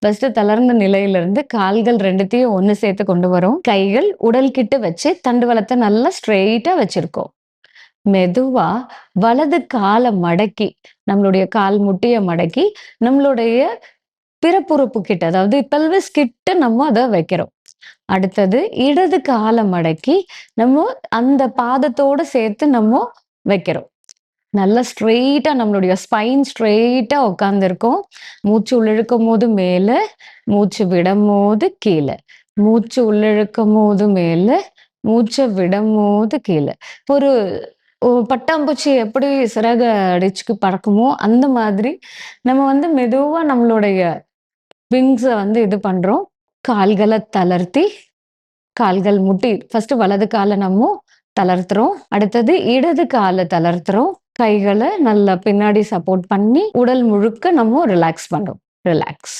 First தளர்ந்த நிலையிலிருந்து கால்கள் 2த்தையும் ஒண்ணு சேர்த்து கொண்டு வரோம். கைகள் உடல் கிட்ட வச்சு தண்டுவலத்த நல்லா ஸ்ட்ரெய்ட்டா வச்சிருக்கோம். மெதுவா வலது கால மடக்கி, நம்மளுடைய கால் முட்டிய மடக்கி, நம்மளுடைய பிறப்புறுப்பு கிட்ட, அதாவது பெல்விஸ் கிட்ட நம்ம அத வைக்கிறோம். அடுத்தது இடது கால மடக்கி, நம்ம அந்த பாதத்தோட சேர்த்து நம்ம வைக்கிறோம். நல்லா ஸ்ட்ரெய்ட்டா நம்மளுடைய ஸ்பைன் ஸ்ட்ரெய்ட்டா உட்கார்ந்திருக்கோம். மூச்சு உள்ளிழுக்கும்போது மேல, மூச்சு விடும்போது கீழ. மூச்சு உள்ளிழுக்கும்போது மேல, மூச்ச விடும்போது கீழ. ஒரு பட்டாம்பூச்சி எப்படி சிறக அடிச்சுக்கு பறக்குமோ, அந்த மாதிரி நம்ம மெதுவா நம்மளுடைய விங்ஸ இது பண்றோம். கால்கள தளர்த்தி, கால்கள் முட்டி ஃபர்ஸ்ட் வலது கால நம்ம தளர்த்துறோம். அடுத்தது இடது கால தளர்த்துறோம். கைகள நல்லா பின்னாடி சப்போர்ட் பண்ணி, உடல் முழுக்க நம்ம ரிலாக்ஸ் பண்றோம். ரிலாக்ஸ்.